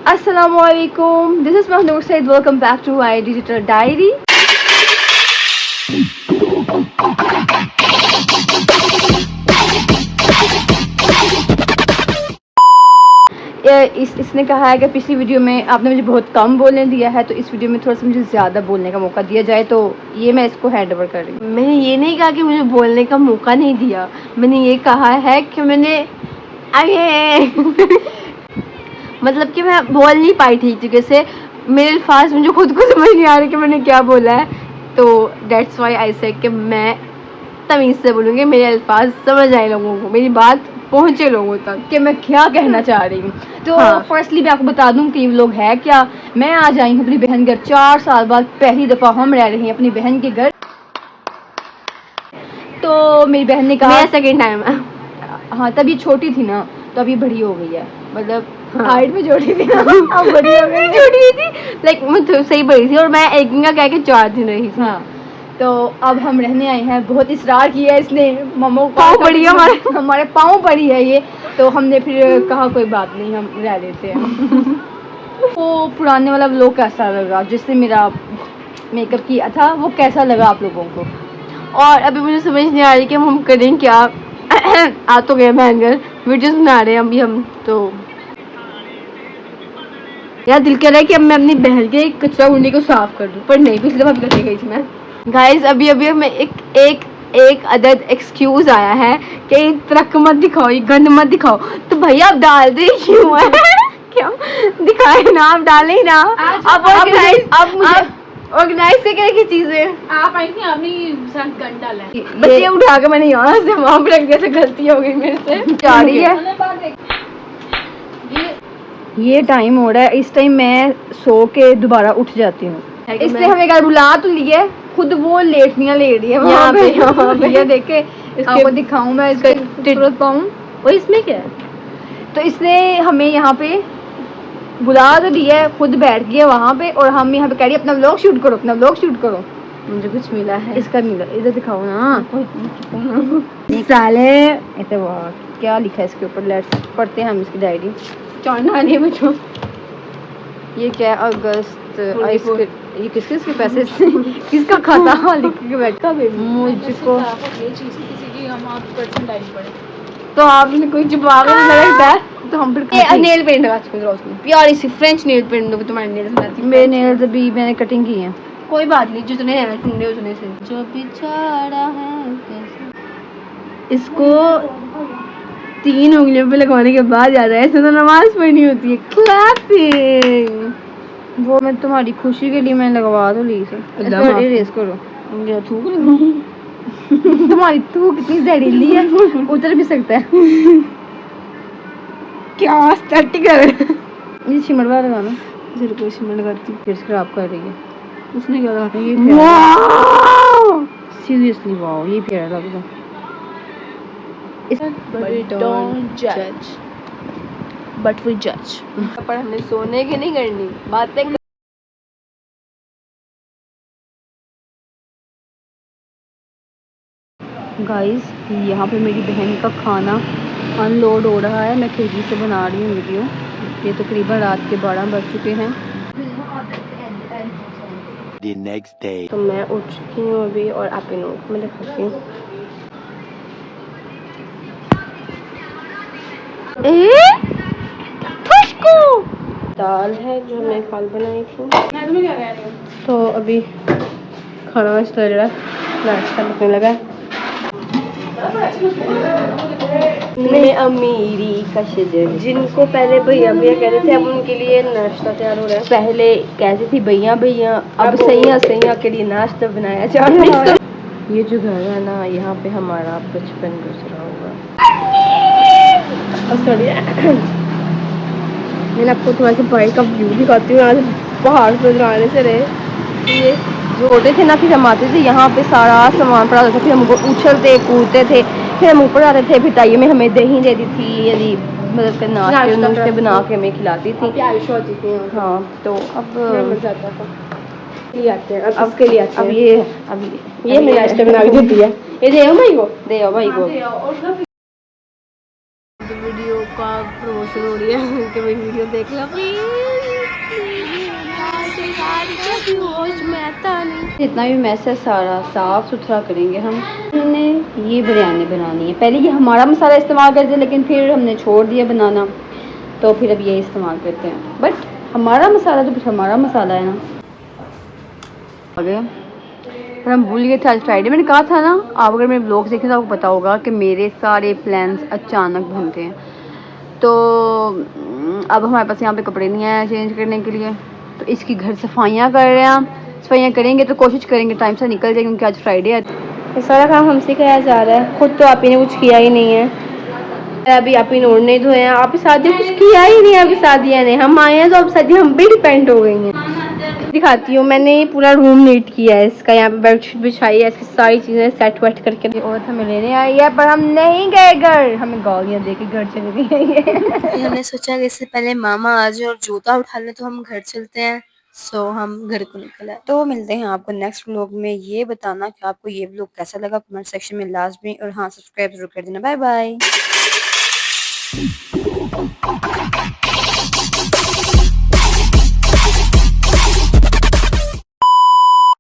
Assalamualaikum. This is Mahnoor Said. Welcome back to my digital diary. इसने कहा है कि पिछली वीडियो में आपने मुझे बहुत कम बोलने दिया है, तो इस वीडियो में थोड़ा सा मुझे ज़्यादा बोलने का मौका दिया जाए, तो ये मैं इसको हैंड ओवर कर रही हूँ। मैंने ये नहीं कहा कि मुझे बोलने का मौका नहीं दिया, मैंने ये कहा है कि मैंने मतलब कि मैं बोल नहीं पाई ठीक तरीके से, मेरे अल्फाज मुझे खुद को समझ नहीं आ रहे कि मैंने क्या बोला है, तो डेट्स वाई आई से कि मैं तमीज़ से बोलूँगी, मेरे अल्फाज समझ आए लोगों को, मेरी बात पहुँचे लोगों तक कि मैं क्या कहना चाह रही हूँ। तो फर्स्टली मैं आपको बता दूँ कि लोग है क्या, मैं आज आई हूँ अपनी बहन घर। 4 साल बाद पहली दफ़ा हम रह रहे हैं अपनी बहन के घर। तो मेरी बहन ने कहा सेकेंड टाइम है। हाँ, तब ये छोटी थी ना, तो अब ये बड़ी हो गई है, मतलब हाइट में छोटी थी ना, अब बड़ी हो गई। छोटी थी लाइक मैं सही बड़ी थी, और मैं एक दिन का कह के 4 दिन रही थी। हाँ, तो अब हम रहने आए हैं। बहुत इसरार किया है इसने, मम्मा पाँव पड़ी है हमारे पाँव पड़ी है ये, तो हमने फिर कहा कोई बात नहीं, हम रह लेते हैं। तो पुराने वाला व्लॉग कैसा लगा, जिसने मेरा मेकअप किया था, वो कैसा लगा आप लोगों को? और अभी मुझे समझ नहीं आ रही कि हम करें क्या। आ तो गए बहन घर, वीडियोस बना रहे हैं अभी हम, तो यार दिल कर रहा है कि अब मैं अपनी बहन के कचरा कुंडी को साफ कर दूं, पर नहीं, पिछली दफा भी करके गई थी मैं। गाइस अभी मैं एक अदद एक्सक्यूज आया है कि ट्रक मत दिखाओ, ये गंद मत दिखाओ, तो भैया आप डाल दे क्यों है? क्या दिखाए ना, आप डाले ही ना। अब मुझे ऑर्गेनाइज से क्या की चीजें आप आई थी, आपने साथ गन डाला है, बच्चे उठा के मैंने यहाँ से वहाँ पे रख दिया, तो गलती हो गई मेरे से। जा रही है ये टाइम हो रहा है, इस टाइम मैं सो के दोबारा उठ जाती हूँ, इसलिए हमें घर बुला तो लिए, खुद वो लेटनियाँ ले रही है यहाँ पे। ये देखे, आपको दिखाऊं मैं इसका जरूरत पाऊँ। और इसमें क्या है, तो इसने हमें यहाँ पे बुला तो दिया है, खुद बैठ गया वहाँ पे, और हम यहाँ पे कह रही है अपना व्लॉग शूट करो, अपना व्लॉग शूट करो। मुझे कुछ मिला है, इसका मिला, इधर दिखाओ ना साले। ऐसे वाह, क्या लिखा है इसके ऊपर, लेट्स पढ़ते हैं हम इसकी डायरी। चढ़ना नहीं बच्चों, ये क्या है, अगस्त, ये किसके पैसे किसका खाता लिख के बैठा मुझको, तो आपने कोई जवाब लगता है, तो हम फिर ये नेल पेंट लगा चुके हैं उसमें, प्यारी सी फ्रेंच नेल पेंट दोगे, तुम्हारे नेल्स बनाती हूं। मेरे नेल्स अभी मैंने कटिंग की है। कोई बात नहीं, जितने नेल्स ठंडे उतने से, जो बिछाड़ा है कैसे, इसको 3 उंगलियों पे लगवाने के बाद याद आया इसमें तो नमाज पढ़नी होती है। क्लैपिंग, वो मैं तुम्हारी खुशी के लिए मैंने लगवा तो ली से, इरेज करो। थूक लगी तुम्हारी थूक कितनी जहरीली है, उतर भी सकता है। क्या स्टैटिक है, ये शिमर वाला लगाना, सिर को शिमर लगाती हूँ, फिर खराब कर रही है। उसने क्या लगा, ये सीरियसली वाओ, ये प्यारा लग रहा है। बट वी जज, पर हमने सोने की नहीं करनी बातें। गाइस यहाँ पे मेरी बहन का खाना अनलोड हो रहा है, मैं तेजी से बना रही हूँ वीडियो। ये तकरीबन रात के 12 बज चुके हैं। The next day. तो मैं उठ चुकी हूँ अभी, और आप नोट में दिखाती हूँ। खुशबू दाल है जो मैं कल बनाई थी। तो अभी खाना चल रहा है, नाश्ता लगने लगा। मैं अमीरी का शजर, जिनको पहले भैया भैया कहते थे, अब उनके लिए नाश्ता तैयार हो रहा है। पहले कहती थी भैया भैया, अब सैया सैया के लिए नाश्ता बनाया जा रहा है। ये जो घर है ना, यहाँ पे हमारा बचपन गुजरा हुआ। मैंने आपको थोड़ा सा बाइक का व्यू दिखाती हूँ। आज पहाड़ पर आने से रहे, ये छोटे थे ना, फिर हम आते थे यहाँ पे, सारा सामान पड़ा होता था, फिर हम उछलते कूदते थे, फिर हम ऊपर आते थे, फिर ताई में हमें दही देती थी, यदि मतलब नाश्ते बना के हमें खिलाती थी। हाँ, तो अब आते हैं, अब के लिए आते हैं। अब ये मेरे नाश्ते बना के देती है, ये दे भाई को, दे भाई को। वीडियो का प्रमोशन हो रही है कि भाई वीडियो देख लो प्लीज। जितना भी मैस है सारा साफ सुथरा करेंगे हम। हमने ये बिरयानी बनानी है, पहले ये हमारा मसाला इस्तेमाल करते थे लेकिन फिर हमने छोड़ दिया बनाना, तो फिर अब ये इस्तेमाल करते हैं। बट हमारा मसाला तो फिर हमारा मसाला है ना। आ गया पर हम भूल गए थे आज फ्राइडे। मैंने कहा था ना, आप अगर मेरे ब्लॉग देखें तो आपको पता होगा कि मेरे सारे प्लान्स अचानक बनते हैं। तो अब हमारे पास यहाँ पे कपड़े नहीं आए चेंज करने के लिए, तो इसकी घर सफाइयाँ कर रहे हैं। सफाइयाँ करेंगे तो कोशिश करेंगे टाइम से निकल जाए, क्योंकि आज फ्राइडे है। ये सारा काम हमसे कराया जा रहा है, खुद तो आप ही ने कुछ किया ही नहीं है। अभी आप ही नोट नहीं धोए हैं, आप ही शादी कुछ किया ही नहीं है। अभी शादियाँ नहीं, हम आए हैं तो अब शादी हम पे डिपेंड हो गई हैं। दिखाती हूँ, मैंने पूरा रूम नीट किया है इसका। यहाँ पे बेडशीट बिछाई है, इसकी सारी चीजें सेट वेट करके। और हमें लेने आई है पर हम नहीं गए घर, हमें गालियाँ दे के घर चले गई है। हमने सोचा कि इससे पहले मामा आ जाए और जूता उठा ले तो हम घर चलते हैं। सो हम घर को निकल आए। तो मिलते हैं आपको नेक्स्ट व्लॉग में। ये बताना कि आपको ये व्लॉग कैसा लगा कमेंट सेक्शन में लास्ट में, और हाँ सब्सक्राइब जरूर कर देना। Bye bye.